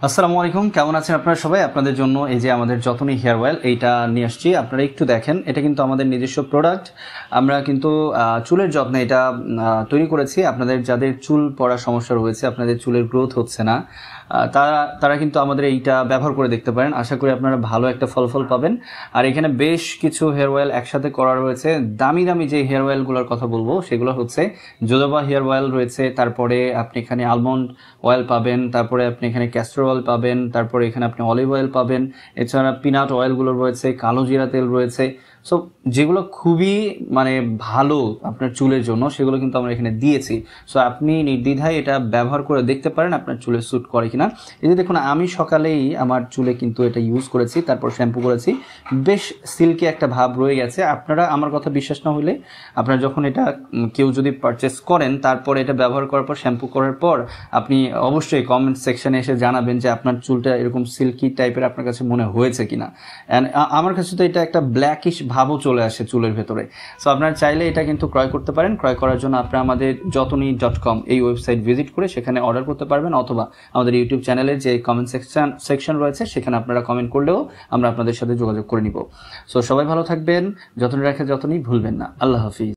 আসসালামু আলাইকুম, কেমন আছেন আপনারা সবাই? আপনাদের জন্য এই যে আমাদের যতনি হেয়ার অয়েল এইটা নিয়ে আসছি। আপনারা একটু দেখেন, এটা কিন্তু আমাদের নিজস্ব প্রোডাক্ট। আমরা কিন্তু চুলের যত্নে এটা তৈরি করেছি। আপনাদের যাদের চুল পড়ার সমস্যা রয়েছে, আপনাদের চুলের গ্রোথ হচ্ছে না, তারা তারা কিন্তু আমাদের এইটা ব্যবহার করে দেখতে পারেন। আশা করি আপনারা ভালো একটা ফলাফল পাবেন। আর এখানে বেশ কিছু হেয়ার অয়েল একসাথে করা রয়েছে। দামি দামি যে হেয়ার অয়েলগুলোর কথা বলবো সেগুলো হচ্ছে জোজোবা হেয়ার অয়েল রয়েছে, তারপরে আপনি এখানে আলমন্ড অয়েল পাবেন, তারপরে আপনি এখানে ক্যাস্টর অয়েল পাবেন, তারপরে এখানে আপনি অলিভ অয়েল পাবেন। এছাড়া পিনাট অয়েলগুলো রয়েছে, কালো জিরা তেল রয়েছে। সো যেগুলো খুবই মানে ভালো আপনার চুলের জন্য, সেগুলো কিন্তু আমরা এখানে দিয়েছি। সো আপনি নির্দ্বিধায় এটা ব্যবহার করে দেখতে পারেন আপনার চুলে স্যুট করে কিনা। এই যে দেখুন, আমি সকালেই আমার চুলে কিন্তু এটা ইউজ করেছি, তারপর শ্যাম্পু করেছি। বেশ সিল্কি একটা ভাব রয়ে গেছে। আপনারা আমার কথা বিশ্বাস না হলে আপনারা যখন এটা কেউ যদি পারচেস করেন, তারপর এটা ব্যবহার করার পর শ্যাম্পু করার পর আপনি অবশ্যই কমেন্ট সেকশনে এসে জানাবেন যে আপনার চুলটা এরকম সিল্কি টাইপের আপনার কাছে মনে হয়েছে কিনা। অ্যান্ড আমার কাছে তো এটা একটা ব্ল্যাকিশ ভাবও চলে আসে চুলের ভেতরে। সো আপনারা চাইলে এটা কিন্তু ক্রয় করতে পারেন। ক্রয় করার জন্য আপনারা আমাদের যতনি.com এই ওয়েবসাইট ভিজিট করে সেখানে অর্ডার করতে পারবেন, অথবা আমাদের ইউটিউব চ্যানেলের যে কমেন্ট সেকশন রয়েছে সেখানে আপনারা কমেন্ট করলেও আমরা আপনাদের সাথে যোগাযোগ করে নিব। সো সবাই ভালো থাকবেন, যত্ন রাখা যতনই ভুলবেন না। আল্লাহ হাফিজ।